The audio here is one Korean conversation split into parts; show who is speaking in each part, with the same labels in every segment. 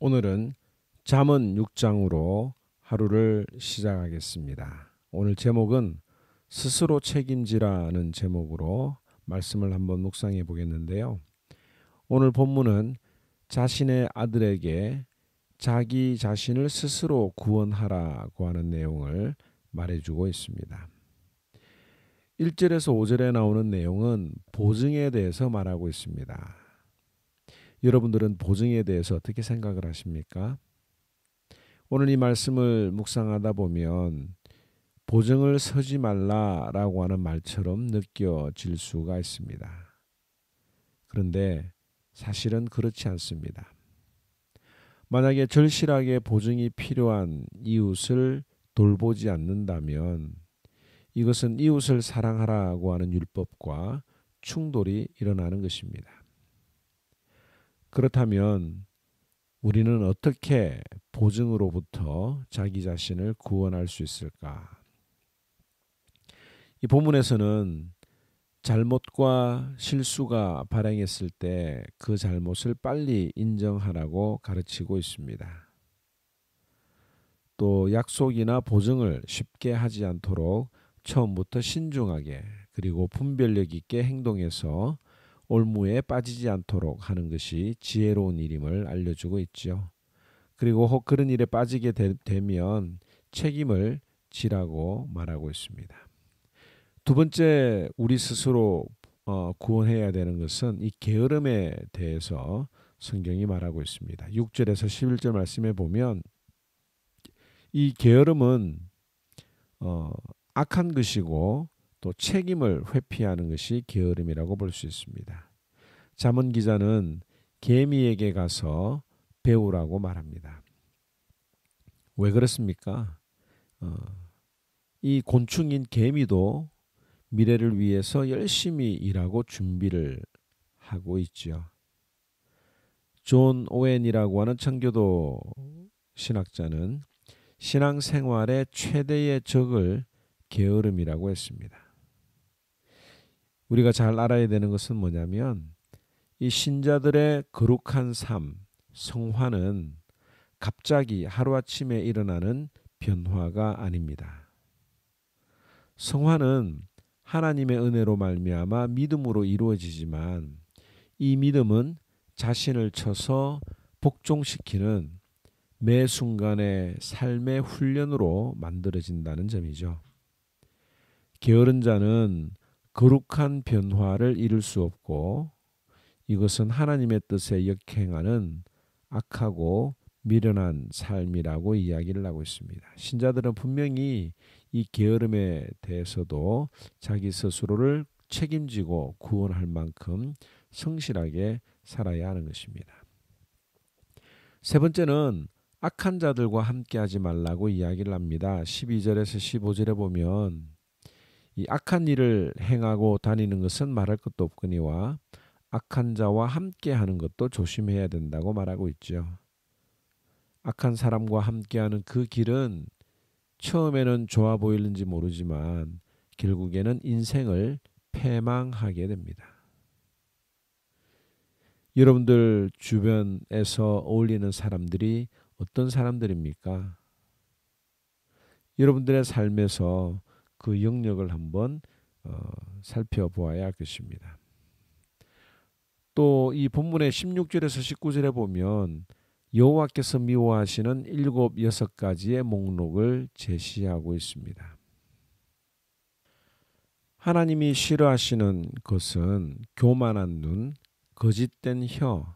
Speaker 1: 오늘은 잠언 6장으로 하루를 시작하겠습니다. 오늘 제목은 스스로 책임지라는 제목으로 말씀을 한번 묵상해 보겠는데요. 오늘 본문은 자신의 아들에게 자기 자신을 스스로 구원하라고 하는 내용을 말해주고 있습니다. 1절에서 5절에 나오는 내용은 보증에 대해서 말하고 있습니다. 여러분들은 보증에 대해서 어떻게 생각을 하십니까? 오늘 이 말씀을 묵상하다 보면 보증을 서지 말라라고 하는 말처럼 느껴질 수가 있습니다. 그런데 사실은 그렇지 않습니다. 만약에 절실하게 보증이 필요한 이웃을 돌보지 않는다면 이것은 이웃을 사랑하라고 하는 율법과 충돌이 일어나는 것입니다. 그렇다면 우리는 어떻게 보증으로부터 자기 자신을 구원할 수 있을까? 이 본문에서는 잘못과 실수가 발생했을 때 그 잘못을 빨리 인정하라고 가르치고 있습니다. 또 약속이나 보증을 쉽게 하지 않도록 처음부터 신중하게 그리고 분별력 있게 행동해서 올무에 빠지지 않도록 하는 것이 지혜로운 일임을 알려주고 있죠. 그리고 혹 그런 일에 빠지게 되면 책임을 지라고 말하고 있습니다. 두 번째 우리 스스로 구원해야 되는 것은 이 게으름에 대해서 성경이 말하고 있습니다. 6절에서 11절 말씀에 보면 이 게으름은 악한 것이고 또 책임을 회피하는 것이 게으름이라고 볼 수 있습니다. 잠언 기자는 개미에게 가서 배우라고 말합니다. 왜 그렇습니까? 이 곤충인 개미도 미래를 위해서 열심히 일하고 준비를 하고 있죠. 존 오웬이라고 하는 청교도 신학자는 신앙생활의 최대의 적을 게으름이라고 했습니다. 우리가 잘 알아야 되는 것은 뭐냐면 이 신자들의 거룩한 삶, 성화는 갑자기 하루아침에 일어나는 변화가 아닙니다. 성화는 하나님의 은혜로 말미암아 믿음으로 이루어지지만 이 믿음은 자신을 쳐서 복종시키는 매 순간의 삶의 훈련으로 만들어진다는 점이죠. 게으른 자는 거룩한 변화를 이룰 수 없고 이것은 하나님의 뜻에 역행하는 악하고 미련한 삶이라고 이야기를 하고 있습니다. 신자들은 분명히 이 게으름에 대해서도 자기 스스로를 책임지고 구원할 만큼 성실하게 살아야 하는 것입니다. 세 번째는 악한 자들과 함께하지 말라고 이야기를 합니다. 12절에서 15절에 보면 이 악한 일을 행하고 다니는 것은 말할 것도 없거니와 악한 자와 함께하는 것도 조심해야 된다고 말하고 있죠. 악한 사람과 함께하는 그 길은 처음에는 좋아 보이는지 모르지만 결국에는 인생을 패망하게 됩니다. 여러분들 주변에서 어울리는 사람들이 어떤 사람들입니까? 여러분들의 삶에서 그 영역을 한번 살펴보아야 할 것입니다. 또 이 본문의 16절에서 19절에 보면 여호와께서 미워하시는 6가지의 목록을 제시하고 있습니다. 하나님이 싫어하시는 것은 교만한 눈, 거짓된 혀,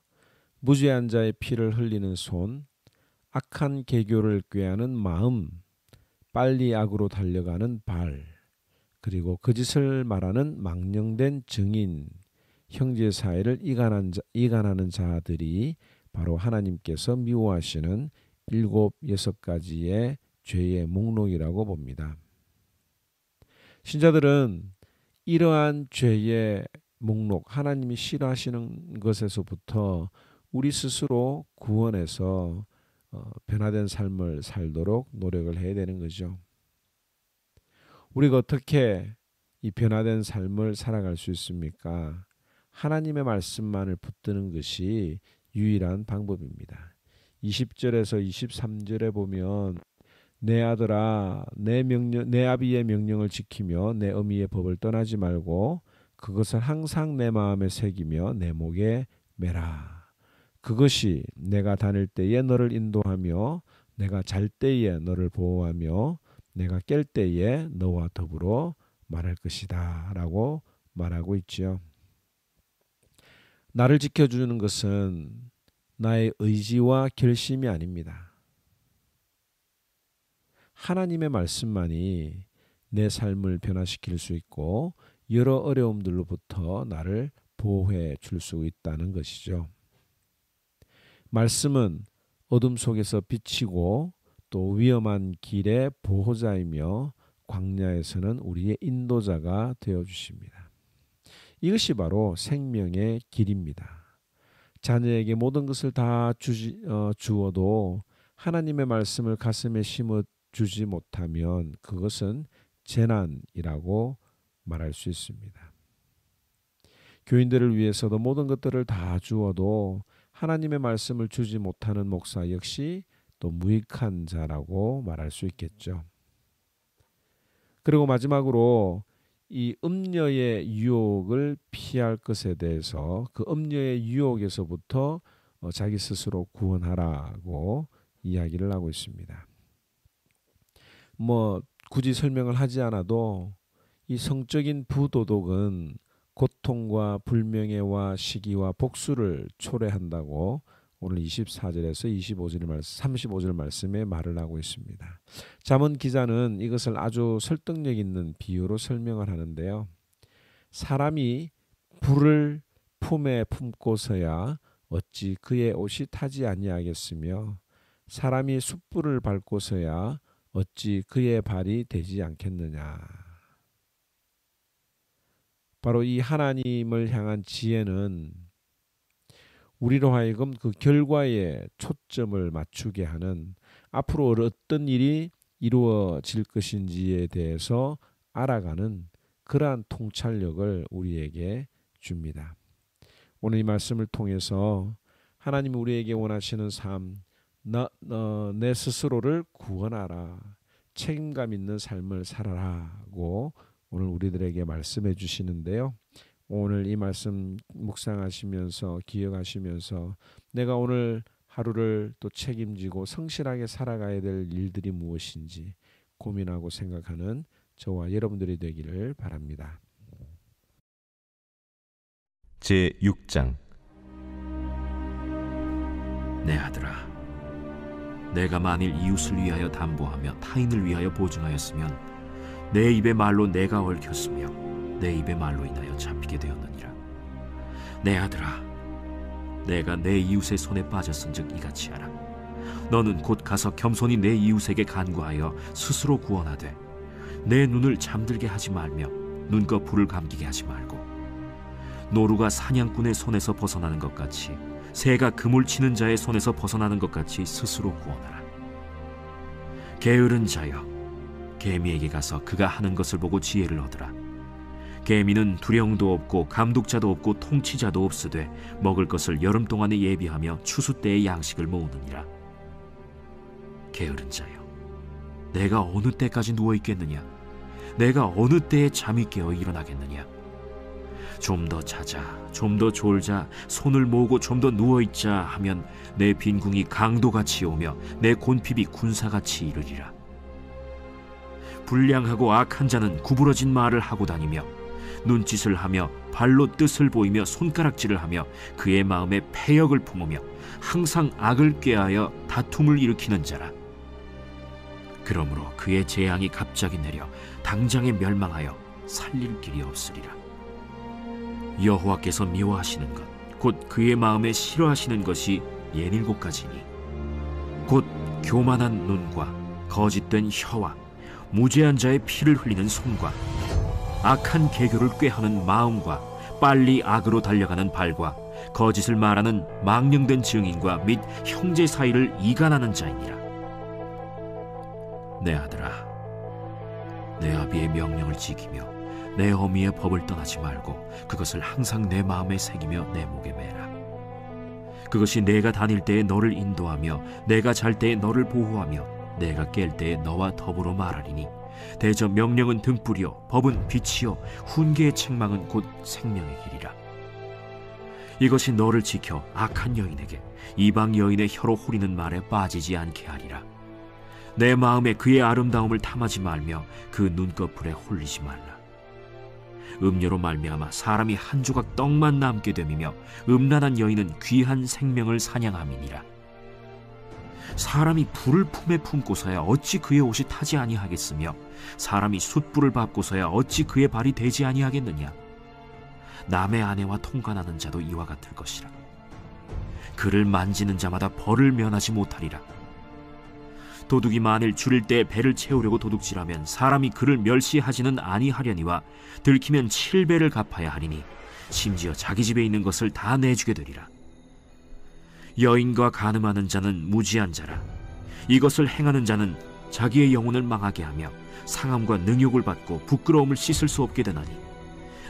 Speaker 1: 무죄한 자의 피를 흘리는 손, 악한 계교를 꾀하는 마음, 빨리 악으로 달려가는 발, 그리고 거짓을 말하는 망령된 증인, 형제 사이를 이간하는 자들이 바로 하나님께서 미워하시는 6가지의 죄의 목록이라고 봅니다. 신자들은 이러한 죄의 목록, 하나님이 싫어하시는 것에서부터 우리 스스로 구원해서 변화된 삶을 살도록 노력을 해야 되는 거죠. 우리가 어떻게 이 변화된 삶을 살아갈 수 있습니까? 하나님의 말씀만을 붙드는 것이 유일한 방법입니다. 20절에서 23절에 보면 내 아들아 내 아비의 명령을 지키며 내 어미의 법을 떠나지 말고 그것을 항상 내 마음에 새기며 내 목에 매라. 그것이 내가 다닐 때에 너를 인도하며 내가 잘 때에 너를 보호하며 내가 깰 때에 너와 더불어 말할 것이다 라고 말하고 있죠. 나를 지켜주는 것은 나의 의지와 결심이 아닙니다. 하나님의 말씀만이 내 삶을 변화시킬 수 있고 여러 어려움들로부터 나를 보호해 줄 수 있다는 것이죠. 말씀은 어둠 속에서 비치고 또 위험한 길의 보호자이며 광야에서는 우리의 인도자가 되어주십니다. 이것이 바로 생명의 길입니다. 자녀에게 모든 것을 다 주어도 하나님의 말씀을 가슴에 심어주지 못하면 그것은 재난이라고 말할 수 있습니다. 교인들을 위해서도 모든 것들을 다 주어도 하나님의 말씀을 주지 못하는 목사 역시 또 무익한 자라고 말할 수 있겠죠. 그리고 마지막으로 이 음녀의 유혹을 피할 것에 대해서 그 음녀의 유혹에서부터 자기 스스로 구원하라고 이야기를 하고 있습니다. 굳이 설명을 하지 않아도 이 성적인 부도덕은 고통과 불명예와 시기와 복수를 초래한다고 오늘 24절에서 35절 말씀에 말을 하고 있습니다. 잠언 기자는 이것을 아주 설득력 있는 비유로 설명을 하는데요. 사람이 불을 품에 품고서야 어찌 그의 옷이 타지 아니하겠으며 사람이 숯불을 밟고서야 어찌 그의 발이 되지 않겠느냐. 바로 이 하나님을 향한 지혜는 우리로 하여금 그 결과에 초점을 맞추게 하는 앞으로 어떤 일이 이루어질 것인지에 대해서 알아가는 그러한 통찰력을 우리에게 줍니다. 오늘 이 말씀을 통해서 하나님이 우리에게 원하시는 삶, 내 스스로를 구원하라, 책임감 있는 삶을 살아라고 오늘 우리들에게 말씀해 주시는데요. 오늘 이 말씀 묵상하시면서 기억하시면서 내가 오늘 하루를 또 책임지고 성실하게 살아가야 될 일들이 무엇인지 고민하고 생각하는 저와 여러분들이 되기를 바랍니다.
Speaker 2: 제6장 내 아들아, 내가 만일 이웃을 위하여 담보하며 타인을 위하여 보증하였으면 내 입의 말로 내가 얽혔으며 내 입의 말로 인하여 잡히게 되었느니라. 내 아들아, 내가 내 이웃의 손에 빠졌은즉 이같이 하라. 너는 곧 가서 겸손히 내 이웃에게 간구하여 스스로 구원하되 내 눈을 잠들게 하지 말며 눈꺼 불을 감기게 하지 말고 노루가 사냥꾼의 손에서 벗어나는 것 같이 새가 그물 치는 자의 손에서 벗어나는 것 같이 스스로 구원하라. 게으른 자여, 개미에게 가서 그가 하는 것을 보고 지혜를 얻으라. 개미는 두령도 없고 감독자도 없고 통치자도 없으되 먹을 것을 여름 동안에 예비하며 추수 때의 양식을 모으느니라. 게으른 자여, 내가 어느 때까지 누워 있겠느냐? 내가 어느 때에 잠이 깨어 일어나겠느냐? 좀 더 자자, 좀 더 졸자, 손을 모으고 좀 더 누워있자 하면 내 빈궁이 강도같이 오며 내 곤핍이 군사같이 이르리라. 불량하고 악한 자는 구부러진 말을 하고 다니며 눈짓을 하며 발로 뜻을 보이며 손가락질을 하며 그의 마음에 패역을 품으며 항상 악을 꾀하여 다툼을 일으키는 자라. 그러므로 그의 재앙이 갑자기 내려 당장에 멸망하여 살릴 길이 없으리라. 여호와께서 미워하시는 것, 곧 그의 마음에 싫어하시는 것이 67가지니 곧 교만한 눈과 거짓된 혀와 무죄한 자의 피를 흘리는 손과 악한 계교를 꾀하는 마음과 빨리 악으로 달려가는 발과 거짓을 말하는 망령된 증인과 및 형제 사이를 이간하는 자이니라. 내 아들아, 내 아비의 명령을 지키며 내 어미의 법을 떠나지 말고 그것을 항상 내 마음에 새기며 내 목에 매라. 그것이 내가 다닐 때에 너를 인도하며 내가 잘 때에 너를 보호하며 내가 깰 때에 너와 더불어 말하리니 대저 명령은 등불이요 법은 빛이요 훈계의 책망은 곧 생명의 길이라. 이것이 너를 지켜 악한 여인에게 이방 여인의 혀로 후리는 말에 빠지지 않게 하리라. 내 마음에 그의 아름다움을 탐하지 말며 그 눈꺼풀에 홀리지 말라. 음료로 말미암아 사람이 한 조각 떡만 남게 됨이며 음란한 여인은 귀한 생명을 사냥함이니라. 사람이 불을 품에 품고서야 어찌 그의 옷이 타지 아니하겠으며 사람이 숯불을 밟고서야 어찌 그의 발이 되지 아니하겠느냐. 남의 아내와 통관하는 자도 이와 같을 것이라. 그를 만지는 자마다 벌을 면하지 못하리라. 도둑이 만일 줄일 때 배를 채우려고 도둑질하면 사람이 그를 멸시하지는 아니하려니와 들키면 7배를 갚아야 하리니 심지어 자기 집에 있는 것을 다 내주게 되리라. 여인과 간음하는 자는 무지한 자라. 이것을 행하는 자는 자기의 영혼을 망하게 하며 상함과 능욕을 받고 부끄러움을 씻을 수 없게 되나니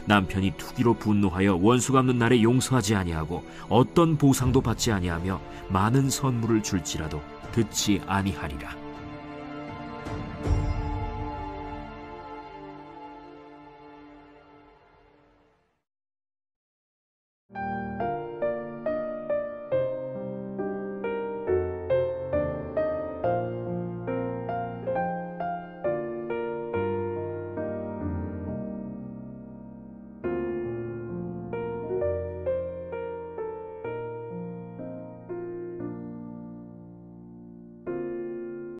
Speaker 2: 남편이 투기로 분노하여 원수 갚는 날에 용서하지 아니하고 어떤 보상도 받지 아니하며 많은 선물을 줄지라도 듣지 아니하리라.